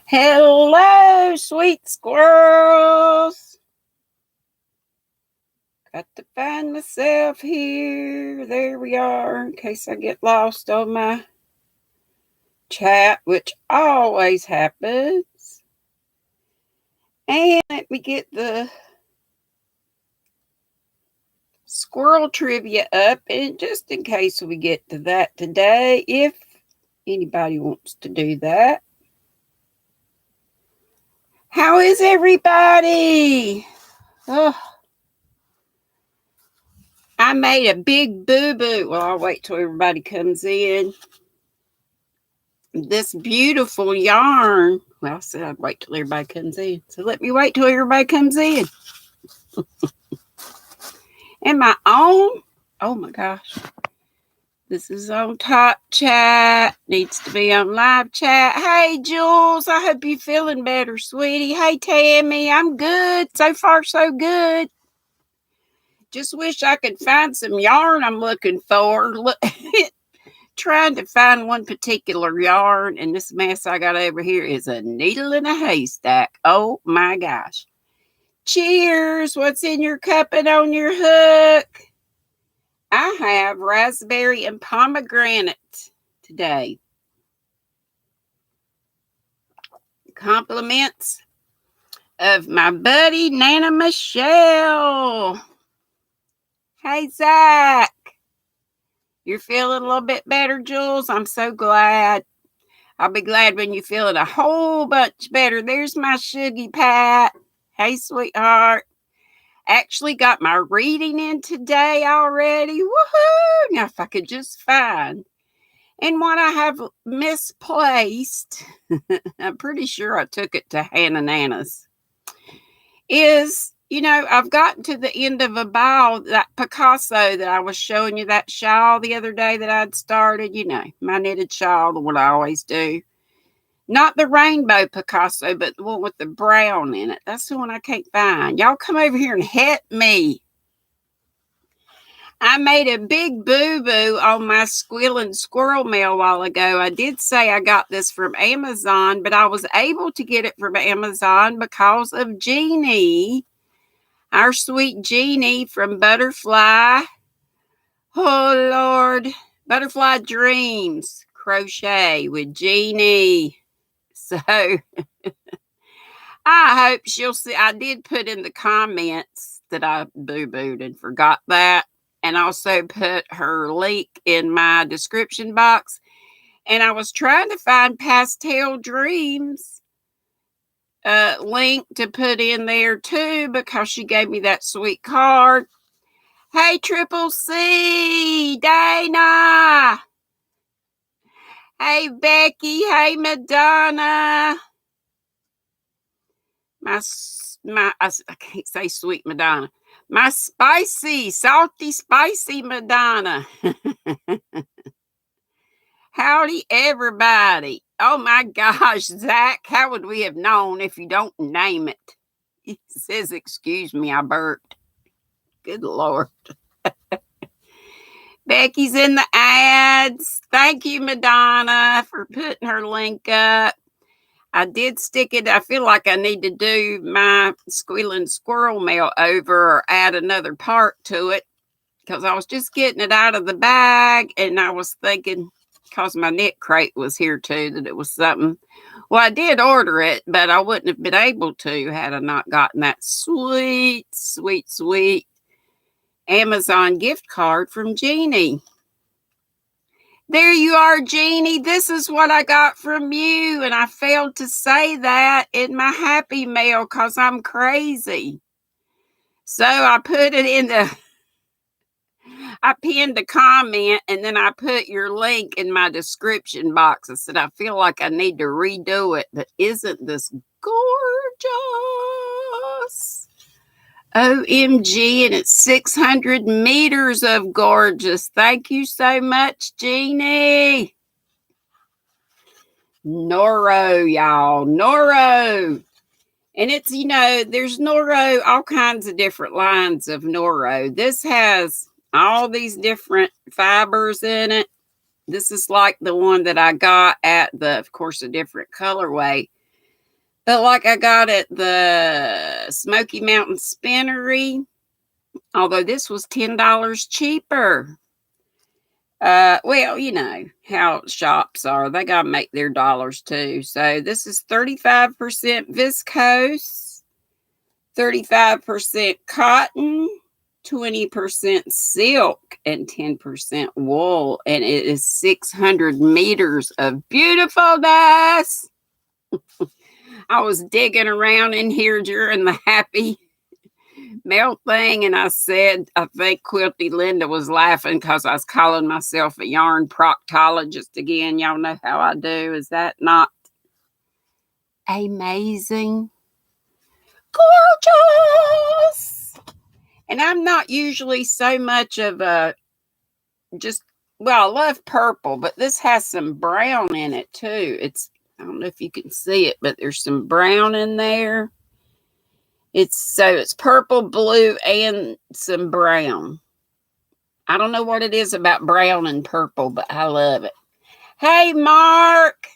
Hello, sweet squirrels. Got to find myself here. There we are, in case I get lost on my chat, which always happens. And let me get the Squirrel Trivia up, and just in case we get to that today, if anybody wants to do that. How is everybody? Oh, I made a big boo-boo. Well, I'll wait till everybody comes in. This beautiful yarn. Well, I said I'd wait till everybody comes in. So let me wait till everybody comes in. Am I on? Oh my gosh. This is on top chat. Needs to be on live chat. Hey, Jules. I hope you're feeling better, sweetie. Hey, Tammy. I'm good. So far, so good. Just wish I could find some yarn I'm looking for. Look, trying to find one particular yarn, and this mess I got over here is a needle in a haystack. Oh my gosh. Cheers. What's in your cup and on your hook? I have raspberry and pomegranate today. Compliments of my buddy Nana Michelle. Hey, Zach. You're feeling a little bit better, Jules? I'm so glad. I'll be glad when you feel it a whole bunch better. There's my Shuggy Pat. Hey, sweetheart. Actually got my reading in today already. Woohoo! Now, if I could just find. And what I have misplaced, I'm pretty sure I took it to Hannah Nana's, is, I've gotten to the end of a bow, that Picasso that I was showing you, that shawl the other day that I'd started, my knitted shawl, the one I always do. Not the rainbow Picasso, but the one with the brown in it. That's the one I can't find. Y'all come over here and help me. I made a big boo-boo on my squealing squirrel mail a while ago. I did say I got this from Amazon, but I was able to get it from Amazon because of Jeannie. Our sweet Jeannie from Butterfly. Oh, Lord. Butterfly Dreams. Crochet with Jeannie. So, I hope she'll see. I did put in the comments that I boo-booed and forgot that. And also put her link in my description box. And I was trying to find Pastel Dreams link to put in there too, because she gave me that sweet card. Hey, Triple C, Dana. Hey, Becky. Hey, Madonna. I can't say sweet Madonna. My salty, spicy Madonna. Howdy, everybody. Oh, my gosh, Zach, how would we have known if you don't name it? He says, excuse me, I burped. Good Lord. Becky's in the ads. Thank you, Madonna, for putting her link up. I did stick it. I feel like I need to do my squealing squirrel mail over or add another part to it, because I was just getting it out of the bag, and I was thinking, because my knit crate was here too, that it was something. Well, I did order it, but I wouldn't have been able to had I not gotten that sweet, sweet, sweet Amazon gift card from Jeannie. There you are, Jeannie. This is what I got from you. And I failed to say that in my happy mail because I'm crazy. So I put it in I pinned a comment, and then I put your link in my description box. I said, I feel like I need to redo it. But isn't this gorgeous? OMG, and it's 600 meters of gorgeous. Thank you so much, Jeannie. Noro, y'all. Noro. And it's, there's Noro, all kinds of different lines of Noro. This has all these different fibers in it. This is like the one that I got at of course, a different colorway. But like I got at the Smoky Mountain Spinnery, although this was $10 cheaper. Well, you know how shops are. They got to make their dollars too. So this is 35% viscose, 35% cotton, 20% silk, and 10% wool. And it is 600 meters of beautifulness. I was digging around in here during the happy mail thing, and I said, I think Quilty Linda was laughing because I was calling myself a yarn proctologist again. Y'all know how I do. Is that not amazing? Gorgeous! And I'm not usually so much of a well, I love purple, but this has some brown in it too. I don't know if you can see it, but there's some brown in there. It's purple, blue, and some brown. I don't know what it is about brown and purple, but I love it. Hey, Mark.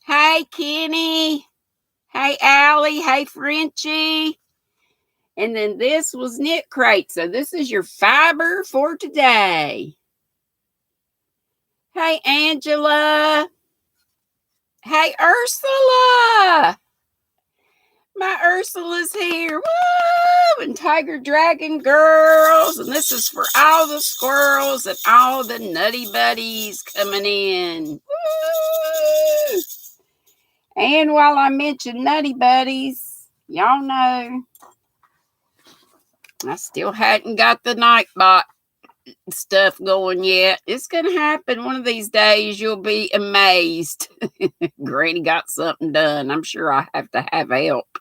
Hey, Kenny. Hey, Allie. Hey, Frenchie. And then this was Knit Crate. So this is your fiber for today. Hey, Angela. Hey, Ursula. My Ursula's here. Woo! And Tiger Dragon Girls. And this is for all the squirrels and all the nutty buddies coming in. Woo! And while I mention nutty buddies, y'all know I still hadn't got the Nightbot stuff going yet. It's going to happen one of these days. You'll be amazed. Granny got something done. I'm sure I have to have help.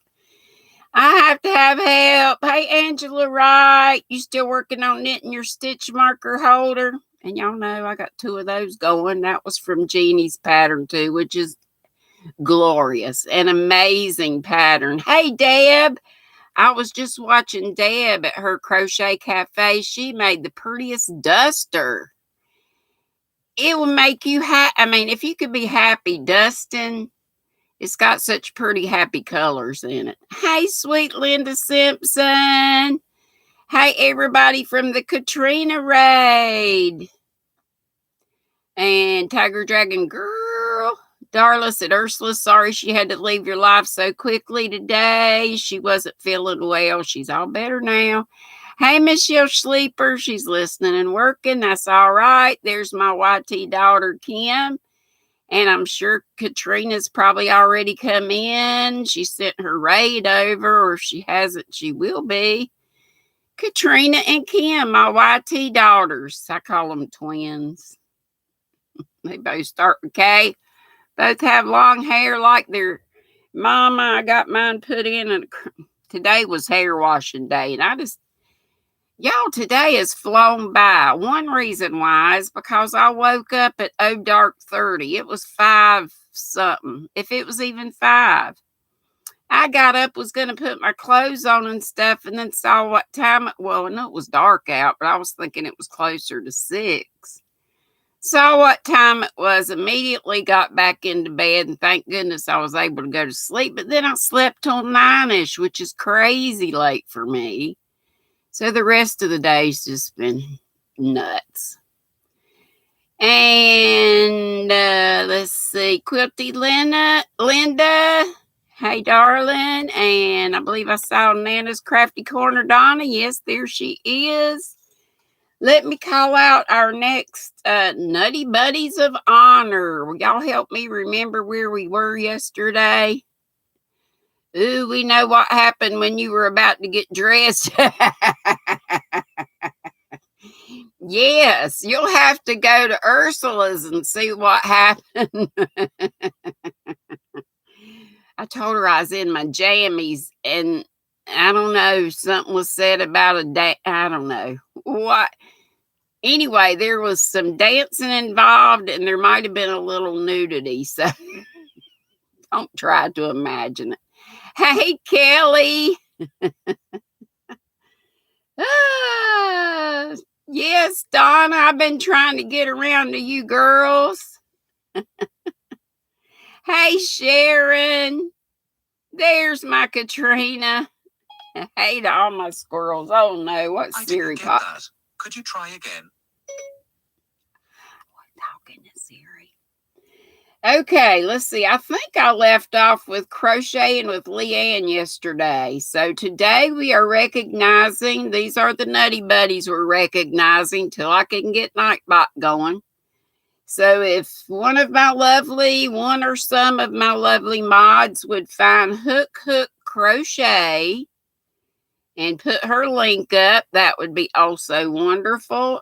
I have to have help. Hey, Angela Wright, you still working on knitting your stitch marker holder? And y'all know I got 2 of those going. That was from Jeannie's pattern too, which is glorious. An amazing pattern. Hey, Deb. I was just watching Deb at her crochet cafe. She made the prettiest duster. It will make you happy. I mean, if you could be happy dusting, it's got such pretty happy colors in it. Hey, sweet Linda Simpson. Hey, everybody from the Katrina raid. And Tiger Dragon Girl. Darla said, Ursula, sorry she had to leave your life so quickly today. She wasn't feeling well. She's all better now. Hey, Michelle Sleeper. She's listening and working. That's all right. There's my YT daughter, Kim. And I'm sure Katrina's probably already come in. She sent her raid over, or if she hasn't, she will be. Katrina and Kim, my YT daughters. I call them twins. They both start with K. Both have long hair like their mama. I got mine put in. And today was hair washing day. And y'all, today has flown by. One reason why is because I woke up at dark 30. It was 5 something. If it was even 5. I got up, was going to put my clothes on and stuff, and then saw what time well, I know it was dark out, but I was thinking it was closer to 6. Saw what time it was, immediately got back into bed, and thank goodness I was able to go to sleep. But then I slept till 9-ish, which is crazy late for me. So the rest of the day's just been nuts. And let's see, Quilty Linda. Hey, darling. And I believe I saw Nana's Crafty Corner, Donna. Yes, there she is. Let me call out our next Nutty Buddies of Honor. Will y'all help me remember where we were yesterday? Ooh, we know what happened when you were about to get dressed. Yes, you'll have to go to Ursula's and see what happened. I told her I was in my jammies, and I don't know, something was said about a day. I don't know what. Anyway, there was some dancing involved, and there might have been a little nudity. So don't try to imagine it. Hey, Kelly. Yes, Donna, I've been trying to get around to you girls. Hey, Sharon. There's my Katrina. Hey to all my squirrels. Oh no, what's Siri? I didn't get that. Could you try again? Talking to Siri. Okay, let's see. I think I left off with crocheting with Leanne yesterday. So today we are recognizing, these are the Nutty Buddies we're recognizing till I can get Nightbot going. So if one or some of my lovely mods would find Hook Crochet and put her link up, that would be also wonderful.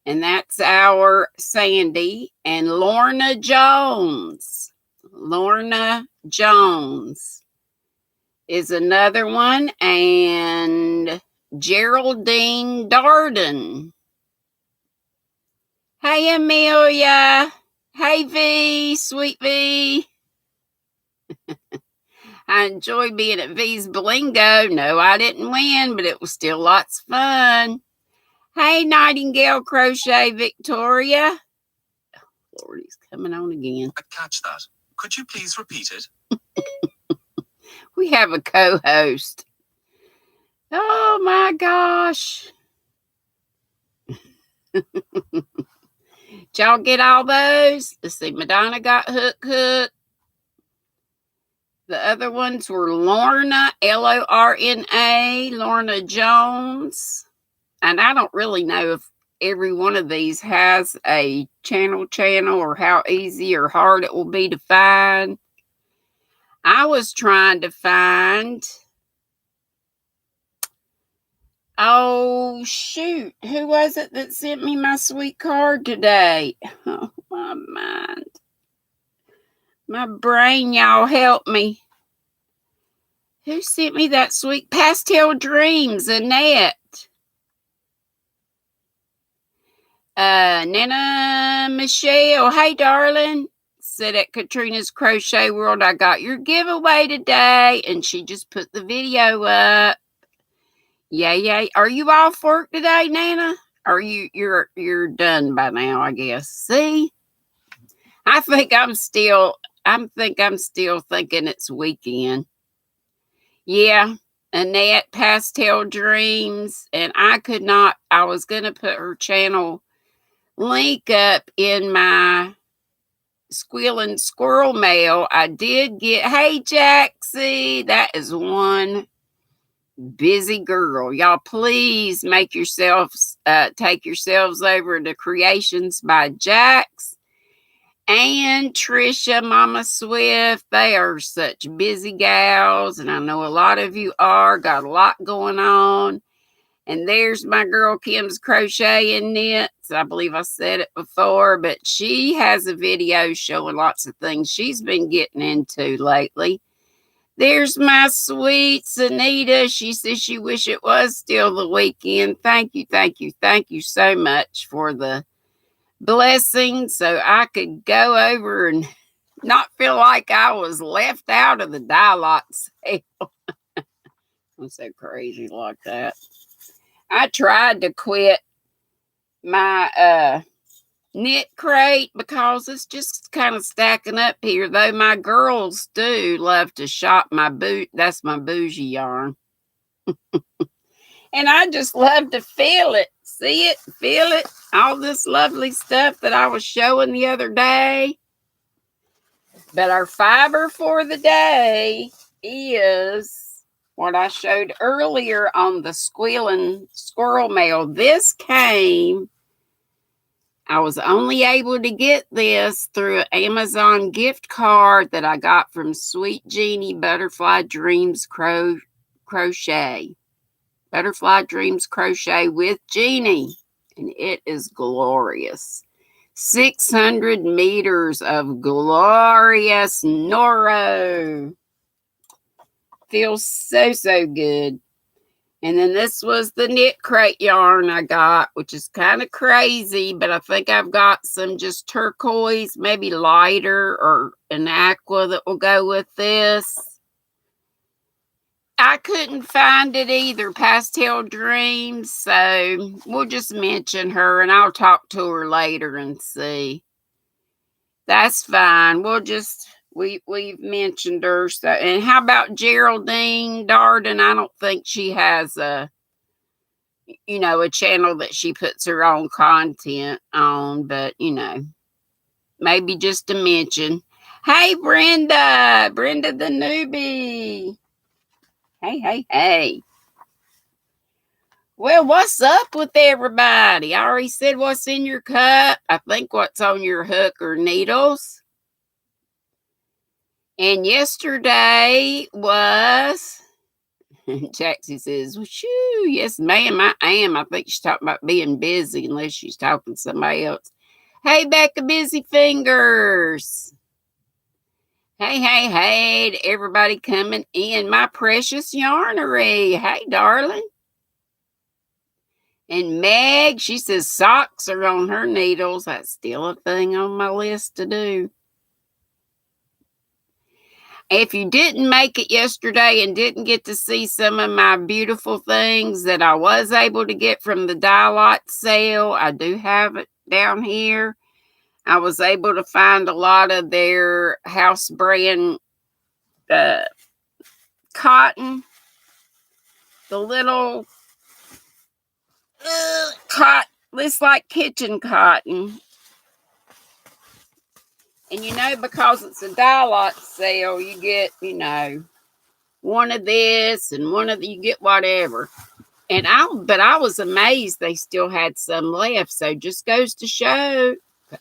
And that's our Sandy and Lorna Jones. Lorna Jones is another one. And Geraldine Darden. Hey, Amelia. Hey, V, sweet V. I enjoy being at V's Blingo. No, I didn't win, but it was still lots of fun. Hey, Nightingale Crochet Victoria. Lord, he's coming on again. I catch that. Could you please repeat it? We have a co-host. Oh my gosh. Did y'all get all those? Let's see. Madonna got Hook. The other ones were Lorna, Lorna, Lorna Jones. And I don't really know if every one of these has a channel or how easy or hard it will be to find. I was trying to find, oh shoot, who was it that sent me my sweet card today? Oh, my mind. My brain, y'all help me. Who sent me that sweet Pastel Dreams, Annette? Nana Michelle, hey darling, said at Katrina's Crochet World, I got your giveaway today, and she just put the video up. Yay. Are you off work today, Nana? Or you're done by now, I guess. See? I think I'm still thinking it's weekend. Yeah. Annette, Pastel Dreams, and I was gonna put her channel link up in my Squealing Squirrel mail. I did get, hey Jaxie, that is one busy girl. Y'all please take yourselves over to Creations by Jax and Trisha, Mama Swift. They are such busy gals, and I know a lot of you got a lot going on. And there's my girl Kim's Crochet and Knits. I believe I said it before, but she has a video showing lots of things she's been getting into lately. There's my sweet Anita. She says she wish it was still the weekend. Thank you so much for the blessing, so I could go over and not feel like I was left out of the dialogue sale. I'm so crazy like that. I tried to quit my knit crate because it's just kind of stacking up here, though my girls do love to shop that's my bougie yarn. And I just love to feel it, see it, feel it, all this lovely stuff that I was showing the other day. But our fiber for the day is what I showed earlier on the Squealing Squirrel mail. I was only able to get this through an Amazon gift card that I got from Sweet Jeannie Butterfly Dreams Crochet. Butterfly Dreams Crochet with Jeannie. And it is glorious. 600 meters of glorious Noro. Feels so good. And then this was the knit crate yarn I got, which is kind of crazy, but I think I've got some just turquoise, maybe lighter, or an aqua that will go with this. I couldn't find it either, Pastel Dreams, so we'll just mention her and I'll talk to her later and see. That's fine. We've mentioned her. So, and how about Geraldine Darden? I don't think she has a channel that she puts her own content on, but maybe just a mention. Hey, Brenda the newbie. Hey. Well, what's up with everybody? I already said what's in your cup. I think what's on your hook are needles. And yesterday was, Jaxie says, shoo, yes, ma'am, I am. I think she's talking about being busy unless she's talking to somebody else. Hey, Becca Busy Fingers. Hey, to everybody coming in. My precious yarnery. Hey, darling. And Meg, she says socks are on her needles. That's still a thing on my list to do. If you didn't make it yesterday and didn't get to see some of my beautiful things that I was able to get from the Dialot sale, I do have it down here. I was able to find a lot of their house brand cotton. The little cotton, looks like kitchen cotton. And because it's a Dialot sale, you get, one of this and one of you get whatever. But I was amazed they still had some left. So just goes to show.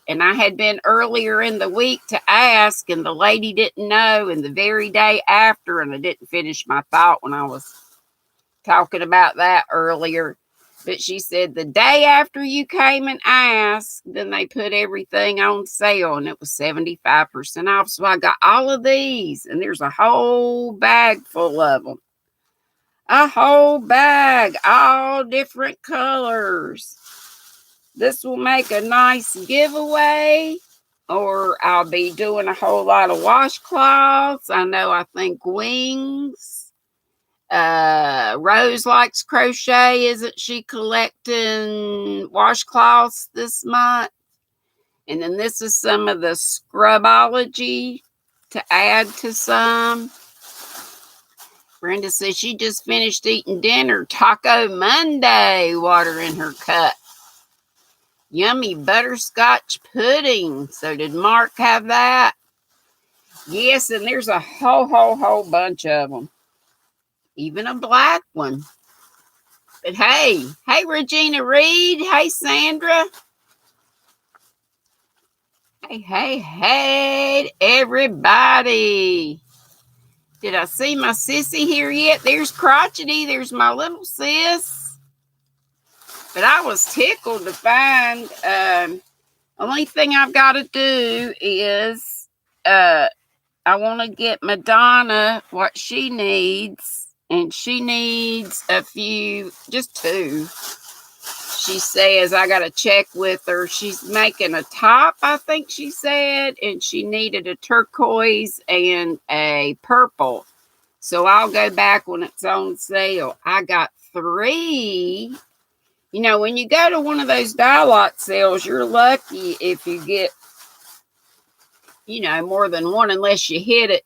And I had been earlier in the week to ask, and the lady didn't know. And the very day after, and I didn't finish my thought when I was talking about that earlier. But she said the day after you came and asked, then they put everything on sale, and it was 75% off. So I got all of these, and there's a whole bag full of them. A whole bag, all different colors. This will make a nice giveaway, or I'll be doing a whole lot of washcloths. I think Wings. Rose likes crochet. Isn't she collecting washcloths this month? And then this is some of the scrubology to add to some. Brenda says she just finished eating dinner. Taco Monday, water in her cup. Yummy butterscotch pudding. So did Mark have that? Yes, and there's a whole bunch of them. Even a black one. But hey, Regina Reed. Hey, Sandra. Hey, everybody. Did I see my sissy here yet? There's Crotchety. There's my little sis. But I was tickled to find, only thing I've got to do is, I want to get Madonna what she needs. And she needs a few, just two. She says I got to check with her. She's making a top, I think she said. And she needed a turquoise and a purple. So I'll go back when it's on sale. I got 3. When you go to one of those Dialot sales, you're lucky if you get, more than one unless you hit it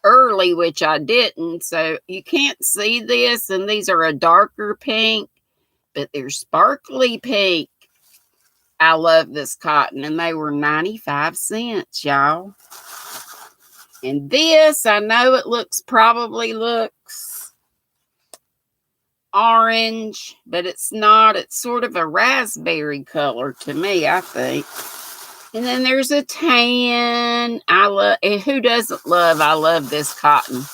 early, which I didn't. So you can't see this, and these are a darker pink, but they're sparkly pink. I love this cotton, and they were 95 cents, y'all. And this, I know it probably looks orange, but it's not. It's sort of a raspberry color to me, I think. And then there's a tan. Who doesn't love? I love this cotton.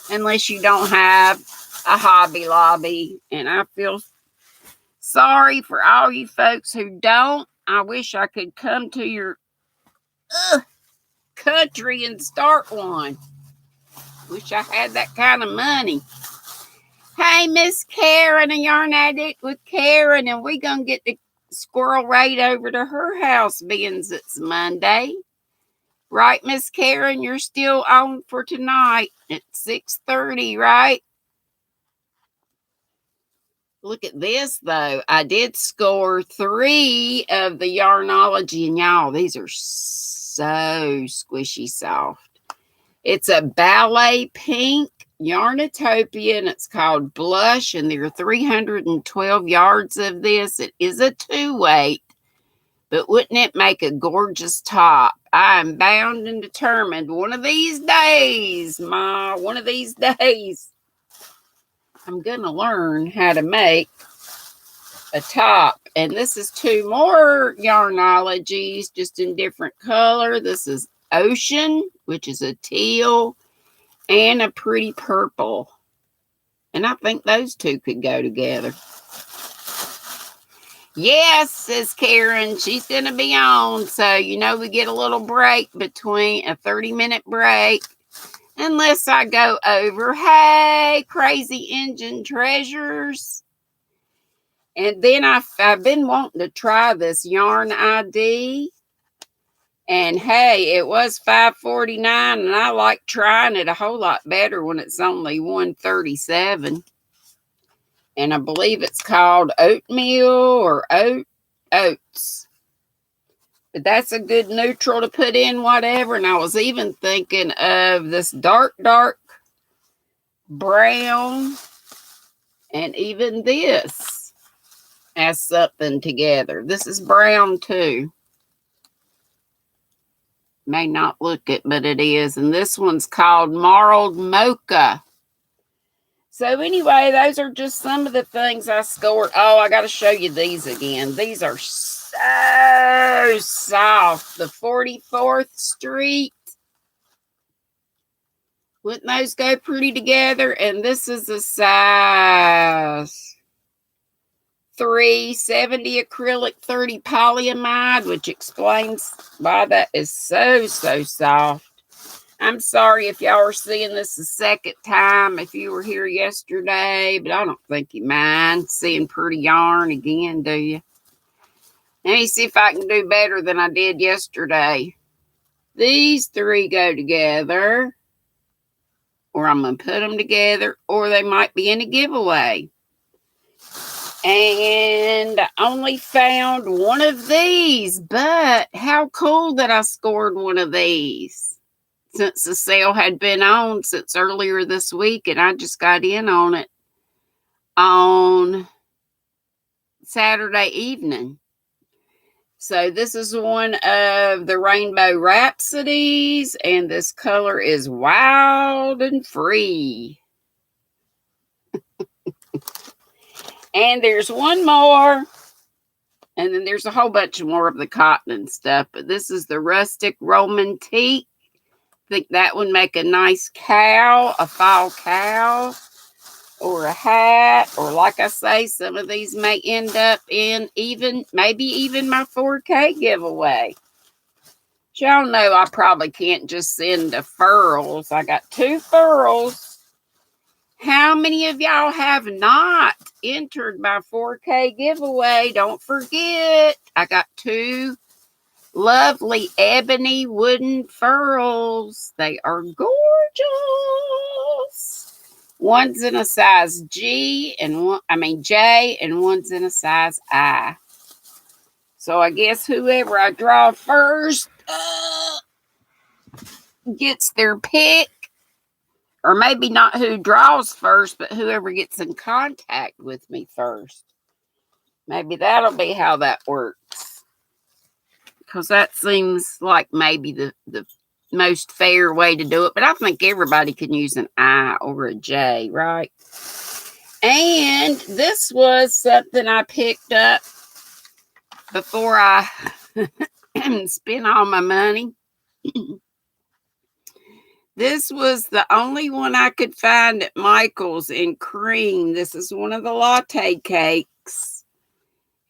Unless you don't have a Hobby Lobby. And I feel sorry for all you folks who don't. I wish I could come to your country and start one. Wish I had that kind of money. Hey, Miss Karen, a yarn addict with Karen. And we're going to get the squirrel right over to her house, being it's Monday. Right, Miss Karen? You're still on for tonight at 6:30, right? Look at this, though. I did score 3 of the Yarnology, and y'all, these are so squishy soft. It's a ballet pink Yarnatopia, and it's called Blush, and there are 312 yards of this. It is a 2-weight, but wouldn't it make a gorgeous top? I am bound and determined one of these days, Ma, one of these days, I'm going to learn how to make a top. And this is 2 more Yarnologies, just in different color. This is Ocean, which is a teal, and a pretty purple. And I think those 2 could go together. Yes, says Karen. She's going to be on. So, we get a little break between a 30-minute break. Unless I go over, hey, crazy engine treasures. And then I've been wanting to try this Yarn ID. And hey, it was $5.49, and I like trying it a whole lot better when it's only $1.37. And I believe it's called oatmeal or oats. But that's a good neutral to put in whatever. And I was even thinking of this dark brown, and even this as something together. This is brown too. May not look it, but it is. And this one's called Marled Mocha. So anyway, those are just some of the things I scored. Oh, I got to show you these again. These are so soft. The 44th Street. Wouldn't those go pretty together? And this is a size 370 acrylic, 30 polyamide, which explains why that is so soft. I'm sorry if y'all are seeing this the second time, if you were here yesterday, but I don't think you mind seeing pretty yarn again, do you? Let me see if I can do better than I did yesterday. These 3 go together, or I'm going to put them together, or they might be in a giveaway. And I only found one of these, but how cool that I scored one of these. Since the sale had been on since earlier this week, and I just got in on it on Saturday evening. So this is one of the Rainbow Rhapsodies, and this color is Wild and Free. And there's one more, and then there's a whole bunch more of the cotton and stuff, but this is the Rustic Romantique. I think that would make a nice cow, a fall cow, or a hat, or like I say, some of these may end up in maybe even my 4K giveaway. Y'all know I probably can't just send the furls. I got 2 furls. How many of y'all have not entered my 4K giveaway? Don't forget, I got 2 lovely ebony wooden furls. They are gorgeous. One's in a size J, and one's in a size I. So I guess whoever I draw first gets their pick. Or maybe not who draws first, but whoever gets in contact with me first. Maybe that'll be how that works. Because that seems like maybe the most fair way to do it. But I think everybody can use an I or a J, right? And this was something I picked up before I spent all my money. This was the only one I could find at Michael's in cream. This is one of the latte cakes.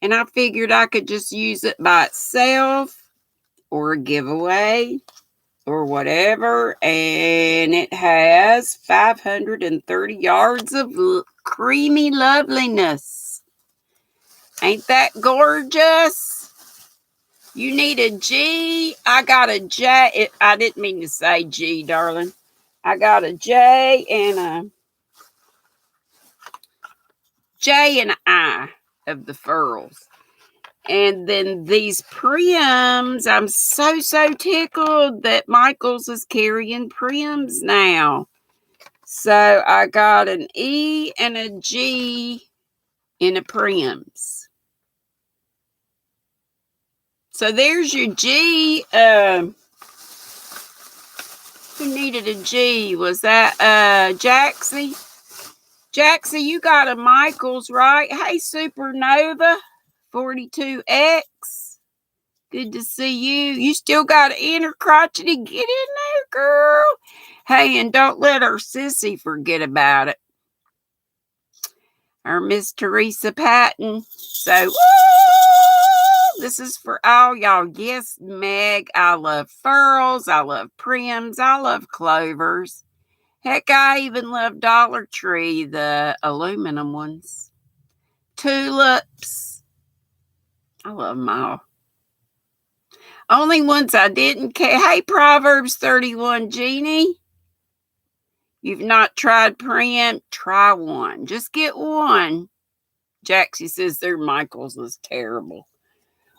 And I figured I could just use it by itself or a giveaway or whatever. And it has 530 yards of creamy loveliness. Ain't that gorgeous? You need a G. I got a J. I didn't mean to say G, darling. I got a J and a J and I of the furls. And then these Prims, I'm so tickled that Michaels is carrying Prims now. So I got an E and a G in a Prims. So there's your G. Who needed a G? Was that Jaxie? Jaxie, you got a Michaels, right? Hey, Supernova 42X. Good to see you. You still got an inner crotchety. Get in there, girl. Hey, and don't let our sissy forget about it. Our Miss Teresa Patton. So, woo! This is for all y'all. Yes, Meg, I love furls. I love Prims. I love clovers. Heck, I even love Dollar Tree, the aluminum ones. Tulips. I love them all. Only ones I didn't care. Hey, Proverbs 31, Jeannie. You've not tried Prim? Try one. Just get one. Jaxie says their Michaels is terrible.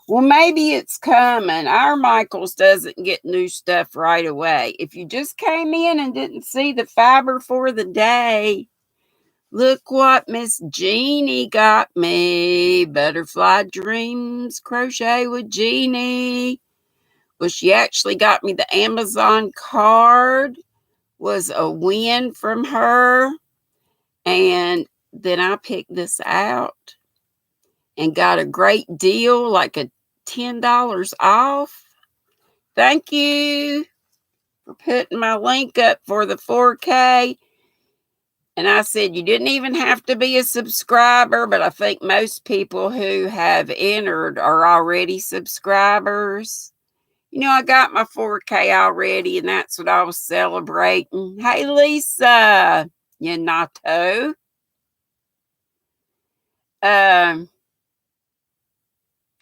Well, maybe it's coming. Our Michaels doesn't get new stuff right away. If you just came in and didn't see the fiber for the day, look what Miss Jeannie got me. Butterfly Dreams Crochet with Jeannie. Well, she actually got me the Amazon card. Was a win from her. And then I picked this out and got a great deal, like a $10 off. Thank you for putting my link up for the 4K. And I said, you didn't even have to be a subscriber, but I think most people who have entered are already subscribers. You know, I got my 4K already, and that's what I was celebrating. Hey, Lisa Yanato. I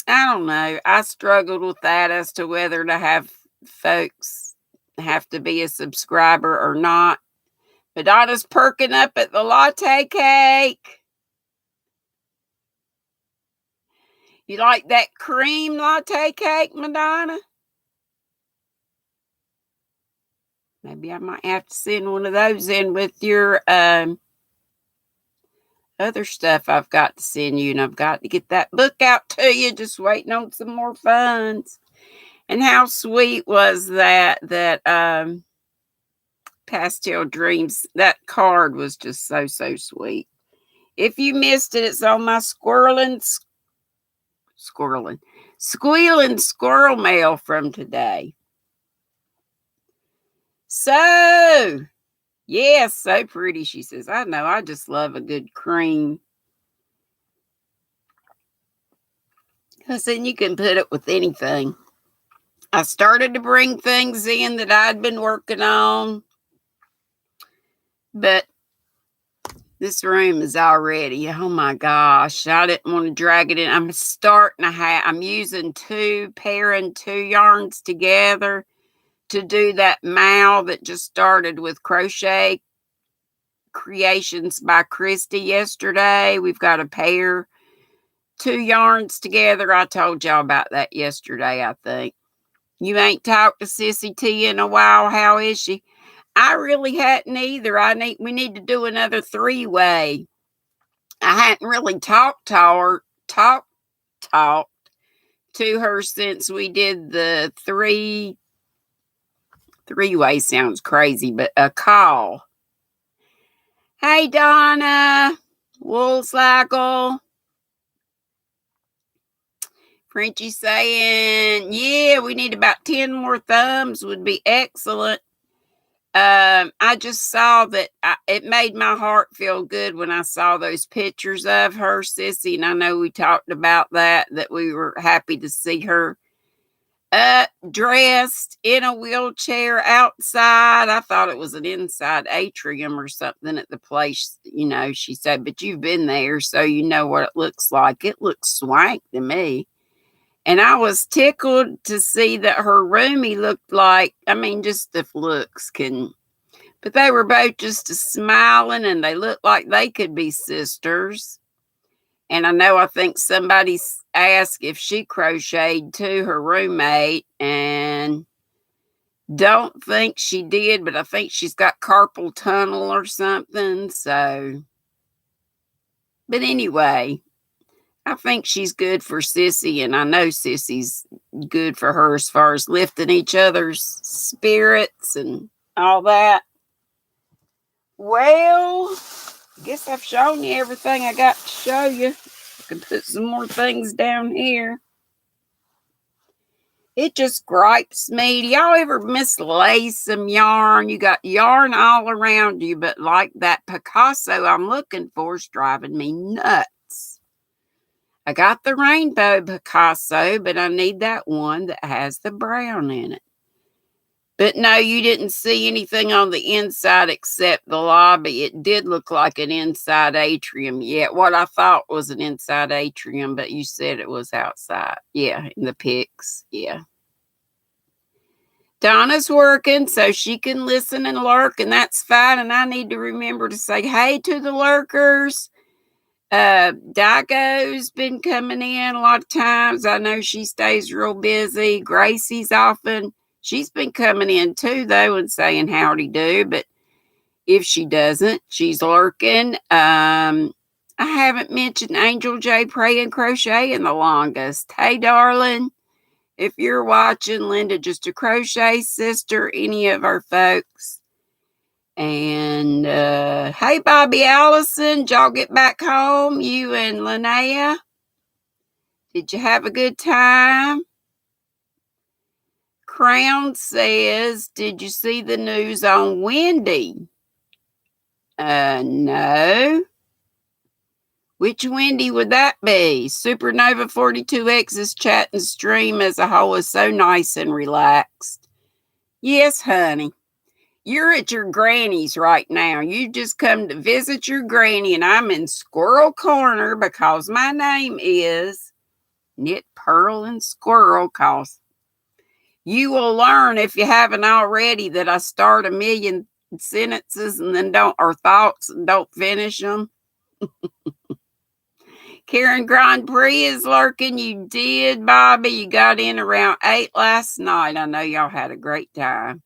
don't know. I struggled with that as to whether to have folks have to be a subscriber or not. Madonna's perking up at the latte cake. You like that cream latte cake, Madonna? Maybe I might have to send one of those in with your other stuff I've got to send you, and I've got to get that book out to you. Just waiting on some more funds. And how sweet was that Pastel Dreams, that card was just so sweet. If you missed it, it's on my squealing squirrel mail from today. So, yeah, so pretty, she says. I know, I just love a good cream. Because then you can put it with anything. I started to bring things in that I'd been working on. But this room is already, oh my gosh, I didn't want to drag it in. I'm using pairing two yarns together to do that mal that just started with Crochet Creations by Christy yesterday. We've got to pair two yarns together. I told y'all about that yesterday, I think. You ain't talked to Sissy T in a while. How is she? I really hadn't either. We need to do another 3-way. I hadn't really talked to her since we did the three-way sounds crazy, but a call. Hey, Donna. Woolslackle. Frenchie saying, yeah, we need about 10 more thumbs would be excellent. I just saw that it made my heart feel good when I saw those pictures of her, Sissy, and I know we talked about that we were happy to see her dressed in a wheelchair outside. I thought it was an inside atrium or something at the place, you know, she said, but you've been there, so you know what it looks like. It looks swank to me. And I was tickled to see that her roomie looked like, I mean, just if looks can, but they were both just smiling and they looked like they could be sisters. And I think somebody asked if she crocheted too, her roommate, and don't think she did, but I think she's got carpal tunnel or something. So, but anyway, I think she's good for Sissy, and I know Sissy's good for her as far as lifting each other's spirits and all that. Well, I guess I've shown you everything I got to show you. I can put some more things down here. It just gripes me. Do y'all ever mislay some yarn? You got yarn all around you, but like that Picasso I'm looking for is driving me nuts. I got the rainbow Picasso, but I need that one that has the brown in it. But no, you didn't see anything on the inside except the lobby. It did look like an inside atrium. Yeah, what I thought was an inside atrium, but you said it was outside. Yeah, in the pics. Yeah. Donna's working, so she can listen and lurk, and that's fine. And I need to remember to say hey to the lurkers. Digo's been coming in a lot of times. I know she stays real busy. Gracie's she's been coming in too, though, and saying howdy do. But if she doesn't, she's lurking. I haven't mentioned Angel J Pray and Crochet in the longest. Hey, darling. If you're watching, Linda, just a crochet sister, any of our folks. And hey, Bobby Allison, did y'all get back home? You and Linnea? Did you have a good time? Crown says, did you see the news on Wendy? No. Which Wendy would that be? Supernova 42X's chat and stream as a whole is so nice and relaxed. Yes, honey. You're at your granny's right now. You just come to visit your granny, and I'm in Squirrel Corner because my name is Knit, Pearl, and Squirrel. Cause you will learn, if you haven't already, that I start a million sentences and then or thoughts and don't finish them. Karen Grand Prix is lurking. You did, Bobby. You got in around 8 last night. I know y'all had a great time.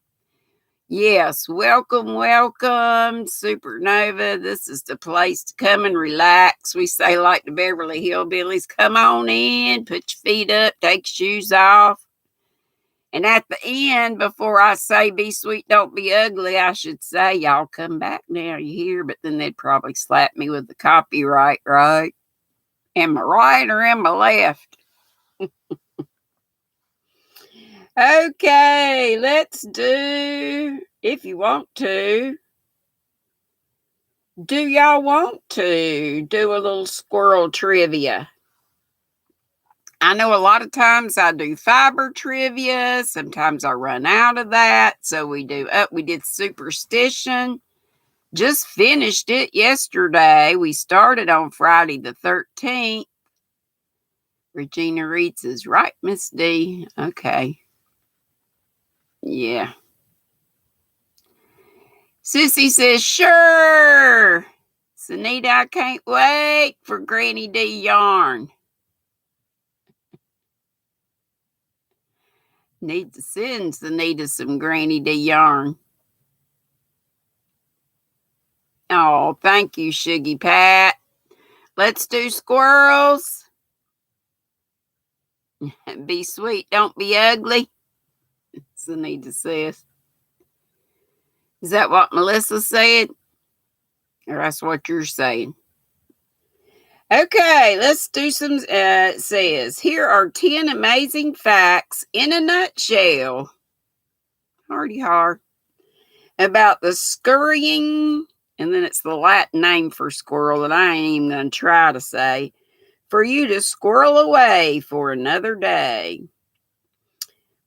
Yes, welcome, Supernova. This is the place to come and relax. We say like the Beverly Hillbillies, come on in, put your feet up, take your shoes off. And at the end, before I say be sweet, don't be ugly, I should say, y'all come back now, you hear? But then they'd probably slap me with the copyright, right? Am I right or am I left? Okay, let's do, if you want to, do y'all want to do a little squirrel trivia? I know a lot of times I do fiber trivia. Sometimes I run out of that. So we did superstition. Just finished it yesterday. We started on Friday the 13th. Regina Reed says, right, Miss D. Okay. Yeah. Sissy says, sure. Sunita, I can't wait for GrannyDee yarn. Need to send Sunita some GrannyDee yarn. Oh, thank you, Shuggy Pat. Let's do squirrels. Be sweet, don't be ugly. Sunita says. Is that what Melissa said? Or that's what you're saying? Okay, let's do some, it says, here are 10 amazing facts in a nutshell. Hardy har. About the scurrying, and then it's the Latin name for squirrel that I ain't even going to try to say, for you to squirrel away for another day.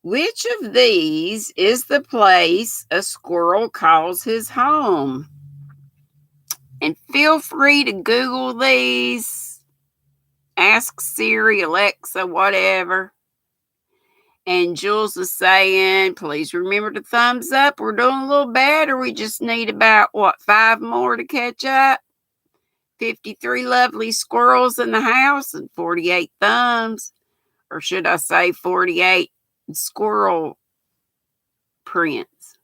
Which of these is the place a squirrel calls his home? And feel free to Google these. Ask Siri, Alexa, whatever. And Jules is saying, please remember to thumbs up. We're doing a little better. We just need about, 5 more to catch up? 53 lovely squirrels in the house and 48 thumbs. Or should I say 48 squirrel prints?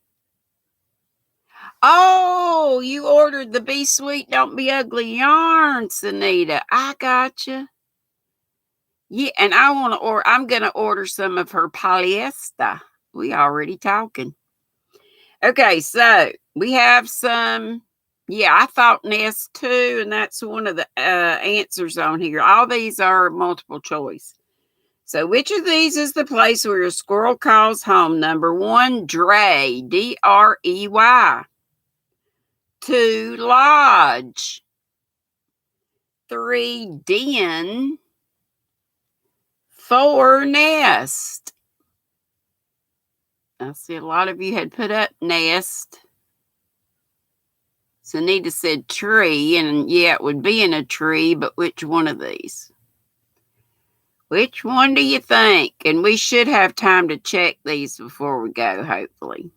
Oh, you ordered the Be Sweet, Don't Be Ugly yarn, Sunita. I gotcha. Yeah, and I'm gonna order some of her polyester. We already talking. Okay, so we have some. Yeah, I thought nest too, and that's one of the answers on here. All these are multiple choice. So, which of these is the place where a squirrel calls home? Number 1, Drey, Drey. 2, Lodge. 3, Den. 4, Nest. I see a lot of you had put up nest. Sunita said tree, and yeah, it would be in a tree, but which one of these? Which one do you think? And we should have time to check these before we go, hopefully.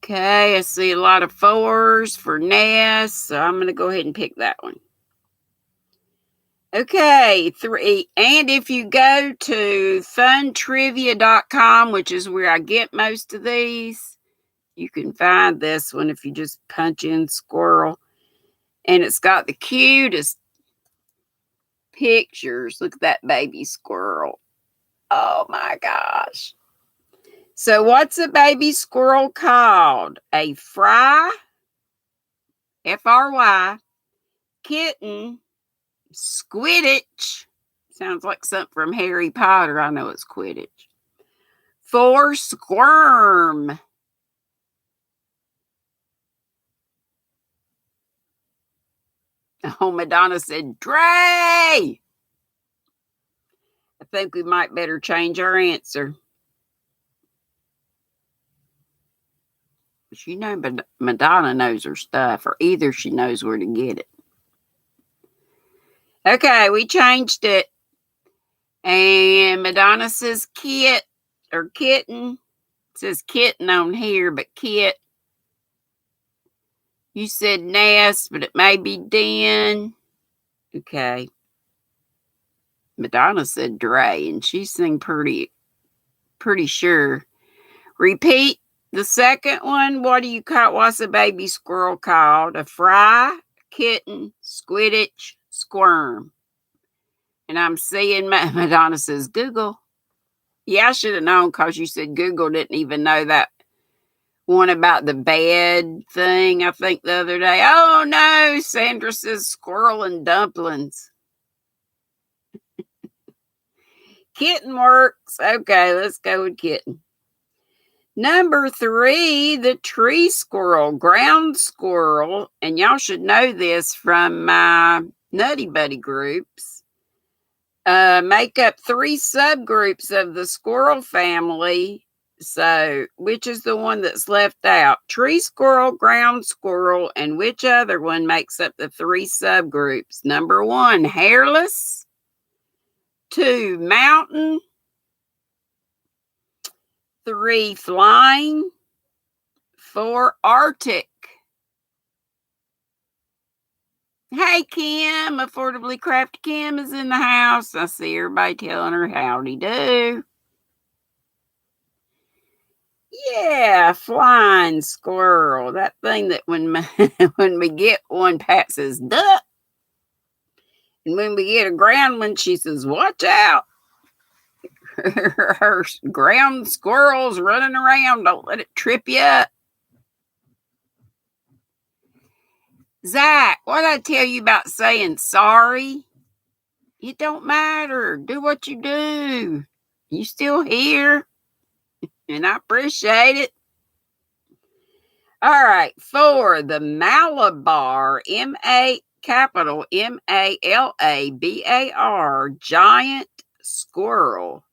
Okay, I see a lot of 4s for nest, so I'm going to go ahead and pick that one. Okay, 3. And if you go to funtrivia.com, which is where I get most of these, you can find this one if you just punch in squirrel. And it's got the cutest pictures. Look at that baby squirrel. Oh my gosh. So what's a baby squirrel called? A fry, F-R-Y, kitten, Squidditch. Sounds like something from Harry Potter. I know it's Quidditch. 4, squirm. Oh, Madonna said, Drey. I think we might better change our answer. But you know, Madonna knows her stuff, or either she knows where to get it. Okay, we changed it. And Madonna says kit or kitten. It says kitten on here, but kit. You said nest, but it may be den. Okay. Madonna said Drey, and she seemed pretty sure. Repeat the second one. What do you call? What's a baby squirrel called? A fry, kitten, Squidditch, squirm. And I'm seeing Madonna says Google. Yeah, I should have known because you said Google didn't even know that one about the bed thing, I think, the other day. Oh, no, Sandra says squirrel and dumplings. Kitten works. Okay, let's go with kitten. Number 3, the tree squirrel, ground squirrel. And y'all should know this from my Nutty Buddy groups. Make up 3 subgroups of the squirrel family. So, which is the one that's left out? Tree squirrel, ground squirrel, and which other one makes up the 3 subgroups? Number 1, hairless. 2, mountain. 3, flying. 4, Arctic. Hey, Kim, Affordably Crafted Kim is in the house. I see everybody telling her howdy do. Yeah, flying squirrel. That thing that when we get one, Pat says, duck. And when we get a ground one, she says, watch out. Her ground squirrel's running around. Don't let it trip you up. Zach, what did I tell you about saying sorry? It don't matter. Do what you do. You still here. And I appreciate it. All right. 4, the Malabar, capital Malabar, giant squirrel,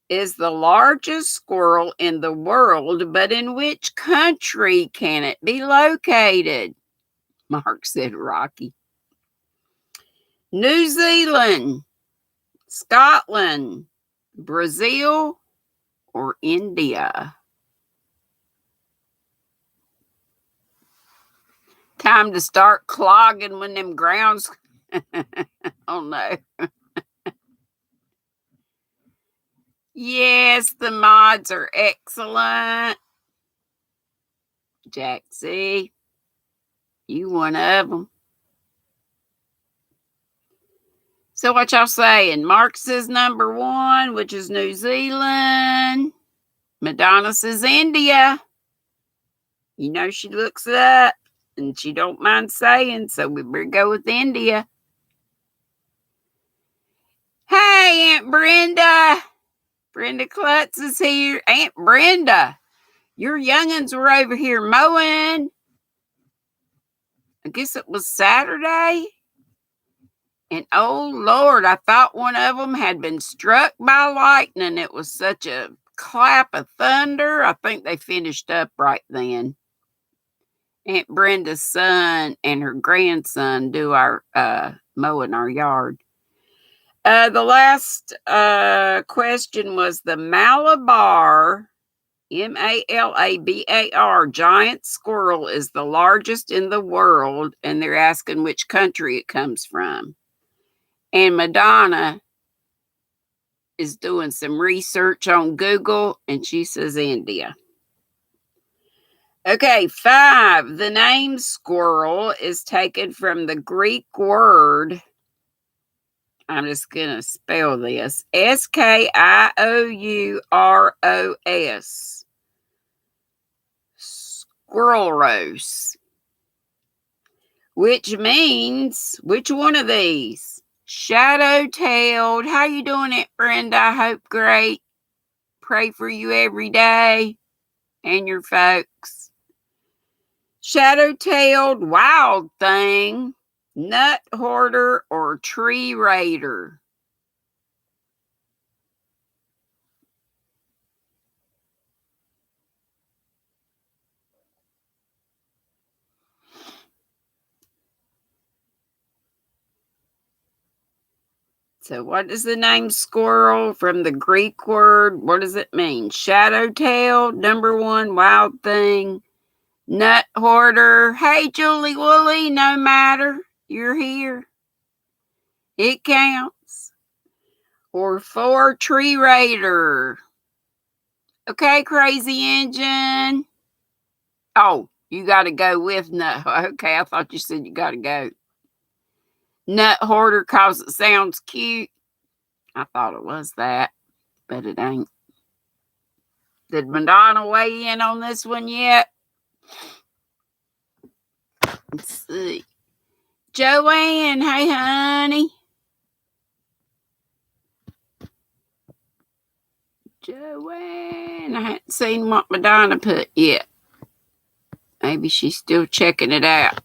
is the largest squirrel in the world, but in which country can it be located? Mark said Rocky. New Zealand, Scotland, Brazil, or India? time to start clogging when them grounds. Oh no. Yes, the mods are excellent. Jaxie, you one of them. So what y'all saying? Mark says number 1, which is New Zealand. Madonna says India. You know she looks it up and she don't mind saying, so we better go with India. Hey, Aunt Brenda. Brenda Klutz is here. Aunt Brenda, your young'uns were over here mowing. I guess it was Saturday. And oh Lord, I thought one of them had been struck by lightning. It was such a clap of thunder. I think they finished up right then. Aunt Brenda's son and her grandson do our mowing our yard. The last question was the Malabar, Malabar giant squirrel is the largest in the world, and they're asking which country it comes from. And Madonna is doing some research on Google, and she says India. Okay, 5. The name squirrel is taken from the Greek word. I'm just going to spell this. Skiourous. Squirrelros. Which means, which one of these? Shadow-tailed. How you doing, Aunt Brenda? I hope great. Pray for you every day and your folks. Shadow-tailed wild thing, nut hoarder, or tree raider. So what is the name squirrel from the Greek word? What does it mean? Shadow-tailed, number 1, wild thing, nut hoarder. Hey, Julie Wooly, no matter. You're here. It counts. Or 4, tree raider. Okay, Crazy Engine. Oh, you got to go with nut. Okay, I thought you said you got to go. Nut hoarder because it sounds cute. I thought it was that, but it ain't. Did Madonna weigh in on this one yet? Let's see. Joanne, hey, honey. Joanne, I haven't seen what Madonna put yet. Maybe she's still checking it out.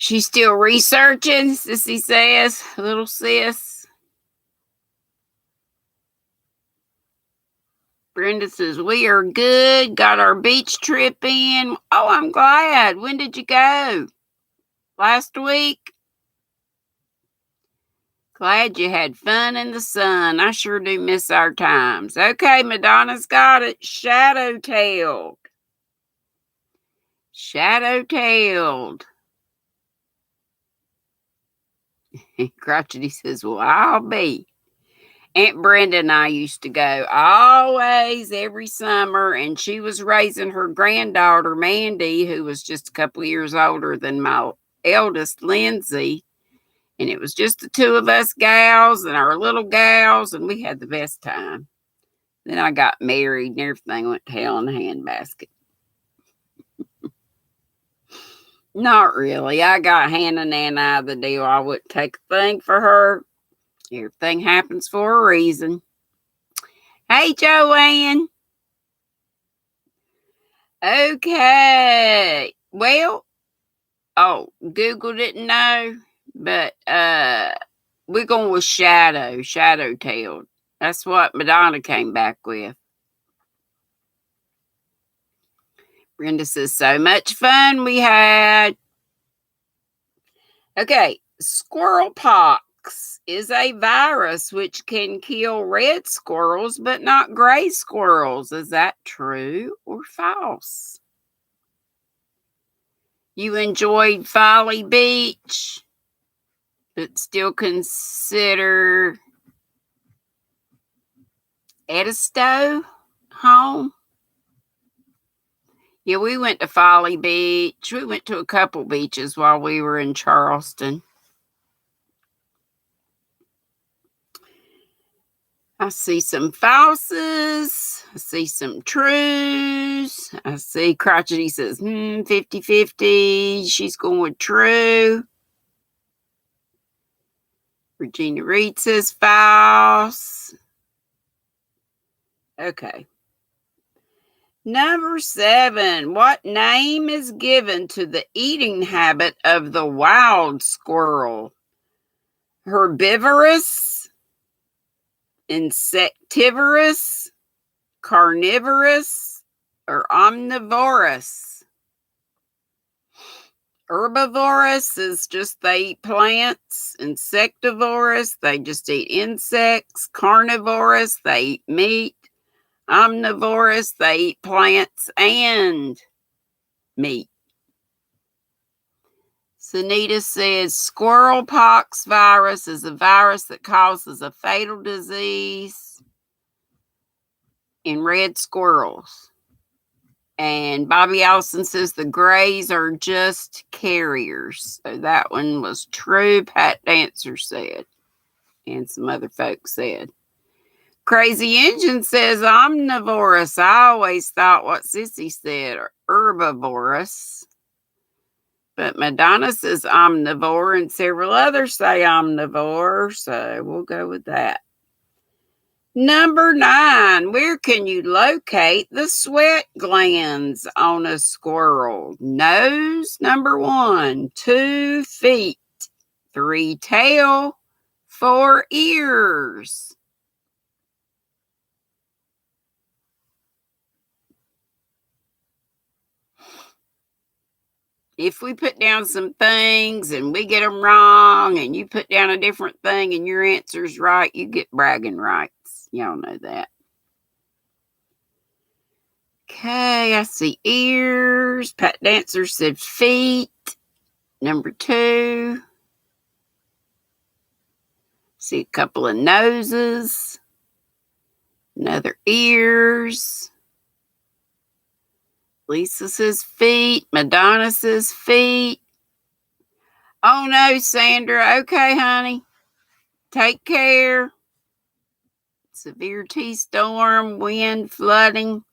She's still researching, Sissy says, little sis. Brenda says, we are good. Got our beach trip in. Oh, I'm glad. When did you go? Last week? Glad you had fun in the sun. I sure do miss our times. Okay, Madonna's got it. Shadow-tailed. Shadow-tailed. Crotchety says, well, I'll be. Aunt Brenda and I used to go always every summer, and she was raising her granddaughter, Mandy, who was just a couple of years older than my eldest, Lindsay. And it was just the 2 of us gals and our little gals, and we had the best time. Then I got married and everything went to hell in a handbasket. Not really. I got Hannah Nana out of the deal. I wouldn't take a thing for her. Everything happens for a reason. Hey, Joanne. Okay. Well, Google didn't know, but we're going with shadow-tailed. That's what Madonna came back with. Brenda says, so much fun we had. Okay, squirrel pox. is a virus which can kill red squirrels but not gray squirrels. Is that true or false? You enjoyed Folly Beach, but still consider Edisto home? Yeah, we went to Folly Beach. We went to a couple beaches while we were in Charleston. I see some falses. I see some trues. I see Crotchety says, 50-50. She's going with true. Regina Reed says false. Okay. Number 7. What name is given to the eating habit of the wild squirrel? Herbivorous, insectivorous, carnivorous, or omnivorous? Herbivorous is just they eat plants. Insectivorous, they just eat insects. Carnivorous, they eat meat. Omnivorous, they eat plants and meat. Sunita says squirrel pox virus is a virus that causes a fatal disease in red squirrels. And Bobby Allison says the grays are just carriers. So that one was true, Pat Dancer said. And some other folks said. Crazy Engine says omnivorous. I always thought what Sissy said, herbivorous. But Madonna says omnivore, and several others say omnivore. So we'll go with that. Number 9, where can you locate the sweat glands on a squirrel? Nose, number 1. 2 feet. 3 tail. 4 ears. If we put down some things and we get them wrong and you put down a different thing and your answer's right, you get bragging rights. Y'all know that. Okay, I see ears. Pat Dancer said feet. Number 2. See a couple of noses. Another ears. Lisa says feet. Madonna says feet. Oh no, Sandra. Okay, honey. Take care. Severe T-storm, wind, flooding.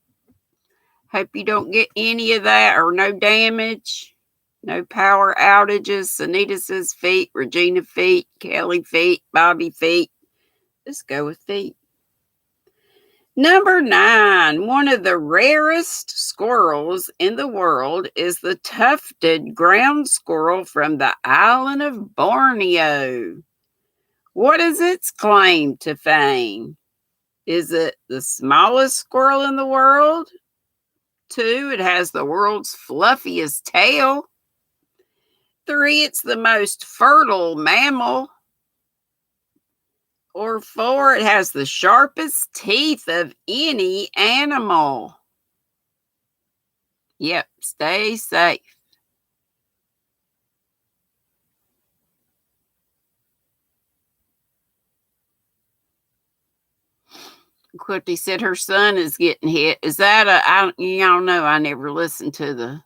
Hope you don't get any of that or no damage. No power outages. Sunita says feet. Regina feet. Kelly feet. Bobby feet. Let's go with feet. Number 9, one of the rarest squirrels in the world is the tufted ground squirrel from the island of Borneo. What is its claim to fame? Is it the smallest squirrel in the world? 2, it has the world's fluffiest tail. 3, it's the most fertile mammal. Or 4, it has the sharpest teeth of any animal. Yep, stay safe. Quilty said her son is getting hit. Is that y'all know I never listened to the...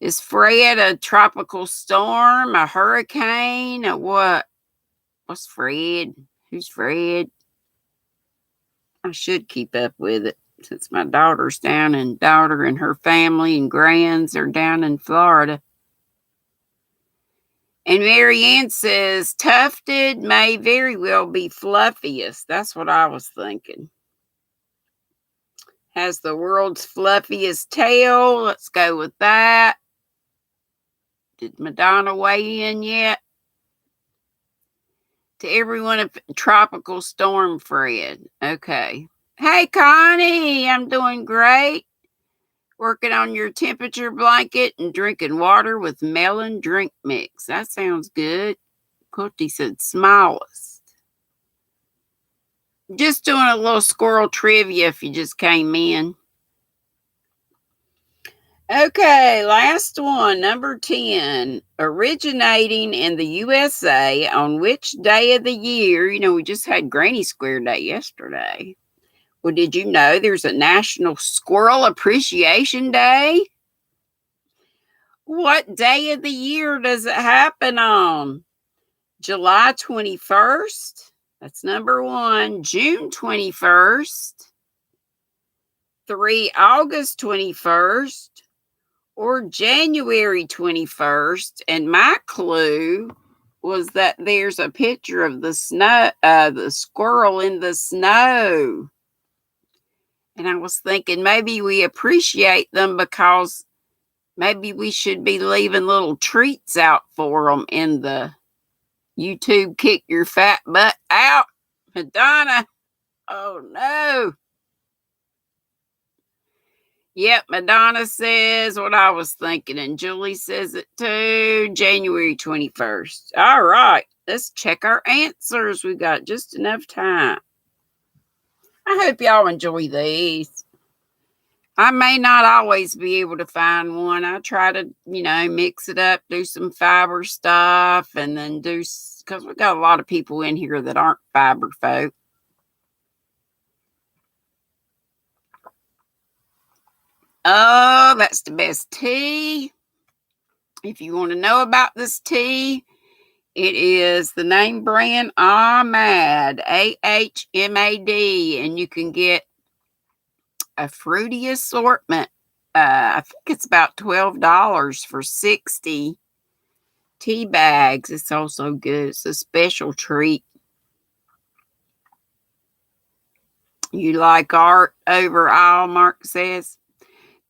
Is Fred a tropical storm, a hurricane, a what? What's Fred? Who's Fred? I should keep up with it since my daughter and her family and grands are down in Florida. And Marianne says tufted may very well be fluffiest. That's what I was thinking. Has the world's fluffiest tail. Let's go with that. Did Madonna weigh in yet? To everyone, a tropical storm, Fred. Okay. Hey, Connie, I'm doing great. Working on your temperature blanket and drinking water with melon drink mix. That sounds good. Quilty said smallest. Just doing a little squirrel trivia if you just came in. Okay, last one, number 10. Originating in the USA, on which day of the year? You know, we just had Granny Square Day yesterday. Well, did you know there's a National Squirrel Appreciation Day? What day of the year does it happen on? July 21st? That's number 1. June 21st? 3, August 21st? Or January 21st, and my clue was that there's a picture of the squirrel in the snow. And I was thinking maybe we appreciate them because maybe we should be leaving little treats out for them in the YouTube Kick Your Fat Butt Out. Madonna, oh no. Yep, Madonna says what I was thinking, and Julie says it too. January 21st. All right, let's check our answers. We got just enough time. I hope y'all enjoy these. I may not always be able to find one. I try to, mix it up, do some fiber stuff, and then because we got a lot of people in here that aren't fiber folk. Oh, that's the best tea. If you want to know about this tea, it is the name brand Ahmad, AHMAD, and you can get a fruity assortment. I think it's about $12 for 60 tea bags. It's also good. It's a special treat. You like art overall, Mark says.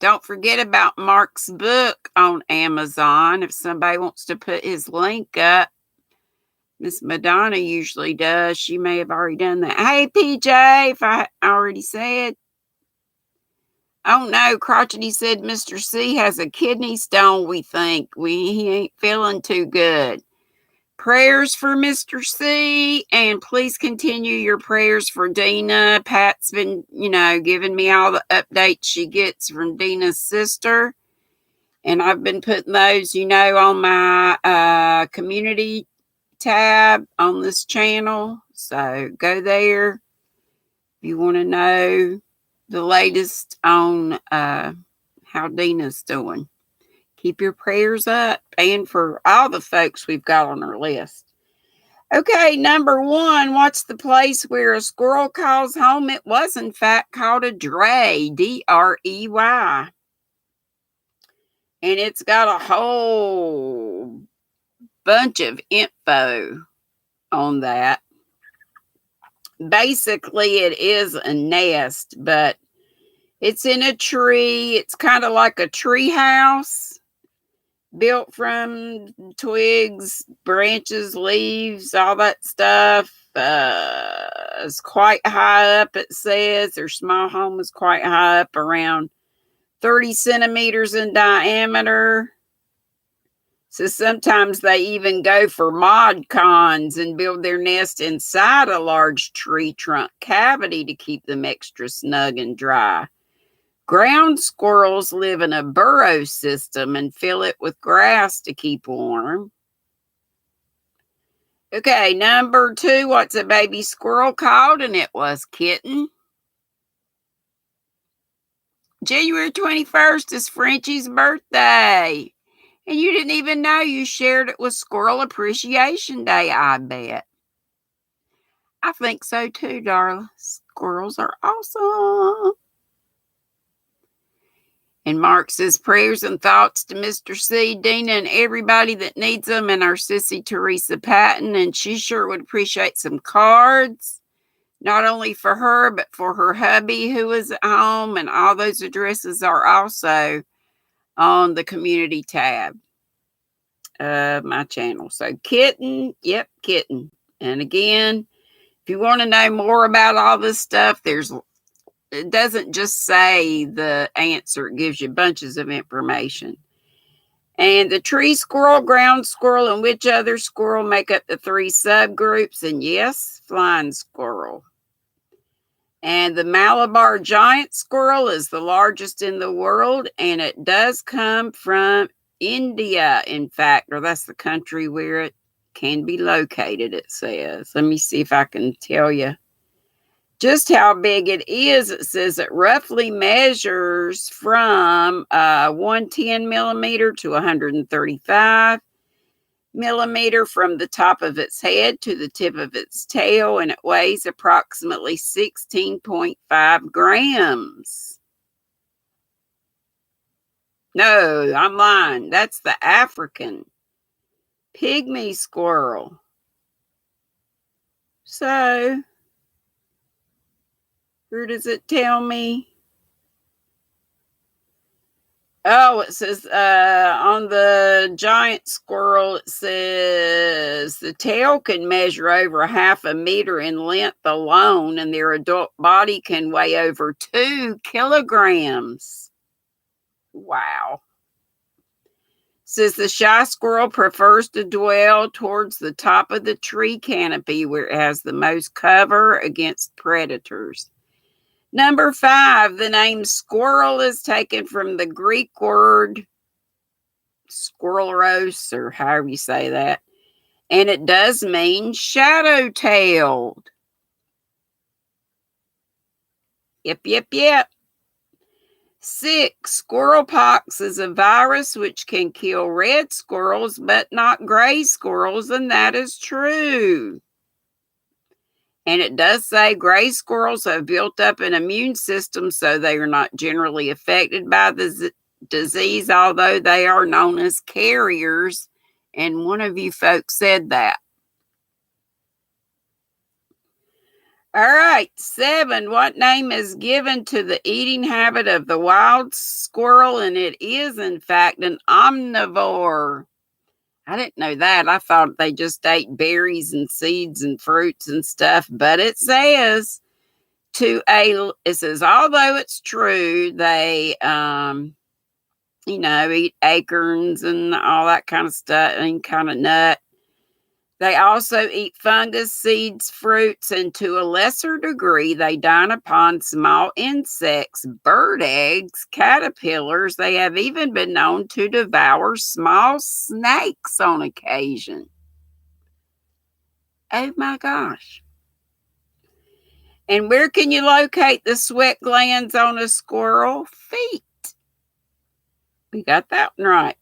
Don't forget about Mark's book on Amazon. If somebody wants to put his link up, Miss Madonna usually does. She may have already done that. Hey, PJ, if I already said. Oh, no, Crotchety said Mr. C has a kidney stone, we think. He ain't feeling too good. Prayers for Mr. C, and please continue your prayers for Dina. Pat's been, giving me all the updates she gets from Dina's sister, and I've been putting those, on my community tab on this channel. So go there if you want to know the latest on how Dina's doing. Keep your prayers up, and for all the folks we've got on our list. Okay, number 1, what's the place where a squirrel calls home? It was, in fact, called a drey, D-R-E-Y. And it's got a whole bunch of info on that. Basically, it is a nest, but it's in a tree. It's kind of like a tree house, built from twigs, branches, leaves, all that stuff. It's quite high up, it says. Their small home is quite high up, around 30 centimeters in diameter. So sometimes they even go for mod cons and build their nest inside a large tree trunk cavity to keep them extra snug and dry. Ground squirrels live in a burrow system and fill it with grass to keep warm. Okay, number 2, what's a baby squirrel called? And it was Kitten. January 21st is Frenchie's birthday. And you didn't even know you shared it with Squirrel Appreciation Day, I bet. I think so too, darling. Squirrels are awesome. And Mark says, prayers and thoughts to Mr. C, Dina, and everybody that needs them, and our sissy Teresa Patton. And she sure would appreciate some cards, not only for her, but for her hubby who is at home. And all those addresses are also on the community tab of my channel. So Kitten, yep, Kitten. And again, if you want to know more about all this stuff, it doesn't just say the answer. It gives you bunches of information. And the tree squirrel, ground squirrel, and which other squirrel make up the 3 subgroups? And yes, flying squirrel. And the Malabar giant squirrel is the largest in the world, and it does come from India, in fact, or that's the country where it can be located, it says. Let me see if I can tell you just how big it is. It says it roughly measures from 110 millimeter to 135 millimeter from the top of its head to the tip of its tail, and it weighs approximately 16.5 grams. No, I'm lying. That's the African pygmy squirrel. So, where does it tell me? Oh, it says on the giant squirrel, it says the tail can measure over 1/2 meter in length alone, and their adult body can weigh over 2 kilograms. Wow. It says the shy squirrel prefers to dwell towards the top of the tree canopy where it has the most cover against predators. Number 5, the name squirrel is taken from the Greek word squirrelos, or however you say that, and it does mean shadow-tailed. Yep. 6, squirrel pox is a virus which can kill red squirrels but not gray squirrels, and that is true. And it does say gray squirrels have built up an immune system, so they are not generally affected by the disease, although they are known as carriers. And one of you folks said that. All right, 7, what name is given to the eating habit of the wild squirrel? And it is, in fact, an omnivore. I didn't know that. I thought they just ate berries and seeds and fruits and stuff. But it says although it's true, they eat acorns and all that kind of stuff and kind of nut. They also eat fungus, seeds, fruits, and to a lesser degree, they dine upon small insects, bird eggs, caterpillars. They have even been known to devour small snakes on occasion. Oh my gosh. And where can you locate the sweat glands on a squirrel? Feet. We got that one right.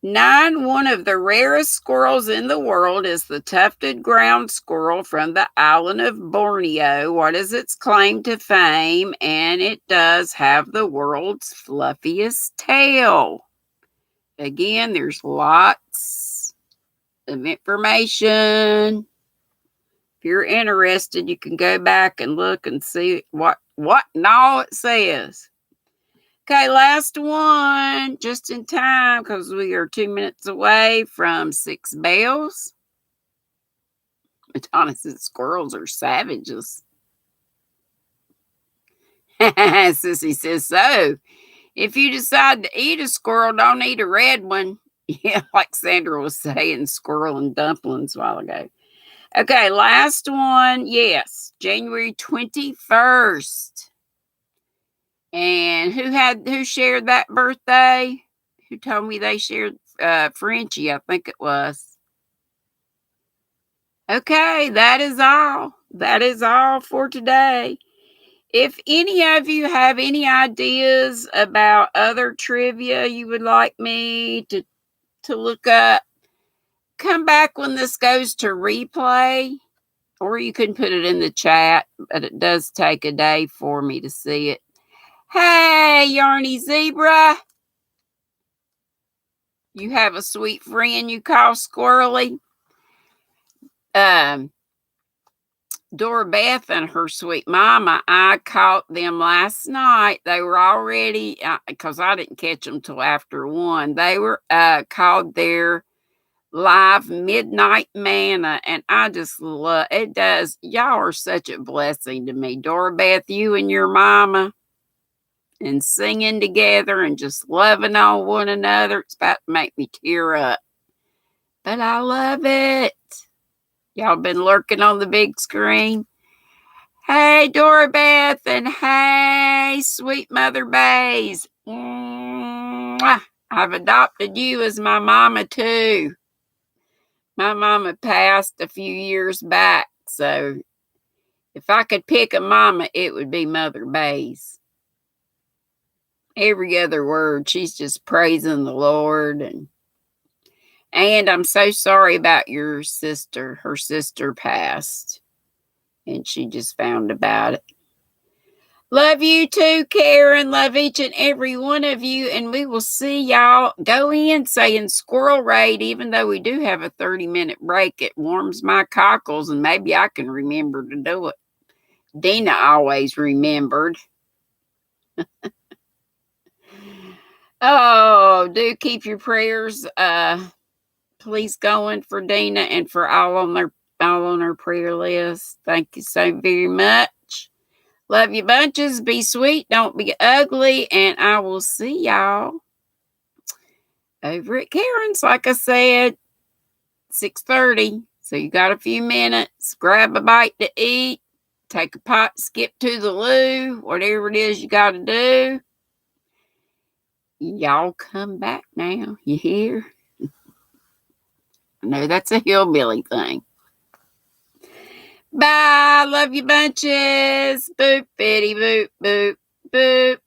9, one of the rarest squirrels in the world is the tufted ground squirrel from the island of Borneo. What is its claim to fame? And it does have the world's fluffiest tail. Again, there's lots of information. If you're interested, you can go back and look and see what and all it says. Okay, last one, just in time, because we are 2 minutes away from 6 bells. Madonna says squirrels are savages. Sissy says, so, if you decide to eat a squirrel, don't eat a red one. Yeah, like Sandra was saying, squirrel and dumplings a while ago. Okay, last one, yes, January 21st. And who shared that birthday? Who told me they shared Frenchie, I think it was. Okay, that is all. That is all for today. If any of you have any ideas about other trivia you would like me to look up, come back when this goes to replay, or you can put it in the chat, but it does take a day for me to see it. Hey, Yarny Zebra. You have a sweet friend you call Squirrely. Dora Beth and her sweet mama, I caught them last night. They were already, because I didn't catch them till after 1. They were called their live midnight manna, and I just love it. Y'all are such a blessing to me. Dora Beth, you and your mama. and singing together and just loving on one another. It's about to make me tear up. But I love it. Y'all been lurking on the big screen. Hey, Dora Beth, and hey, sweet Mother Bays. Mwah. I've adopted you as my mama, too. My mama passed a few years back, so if I could pick a mama, it would be Mother Bays. Every other word, she's just praising the Lord. And I'm so sorry about your sister. Her sister passed, and she just found about it. Love you too, Karen. Love each and every one of you. And we will see y'all. Go in saying Squirrel Raid, even though we do have a 30-minute break. It warms my cockles, and maybe I can remember to do it. Dina always remembered. Oh, do keep your prayers please going for Dina and for all on her prayer list. Thank you so very much. Love you bunches. Be sweet. Don't be ugly. And I will see y'all over at Karen's, like I said, 6:30. So you got a few minutes. Grab a bite to eat. Take a pot, skip to the loo. Whatever it is you got to do. Y'all come back now. You hear? I know that's a hillbilly thing. Bye. Love you bunches. Boop, bitty, boop, boop, boop.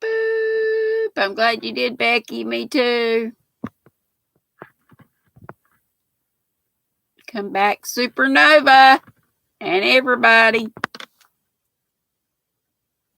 Boop. I'm glad you did, Becky. Me too. Come back, Supernova, and everybody.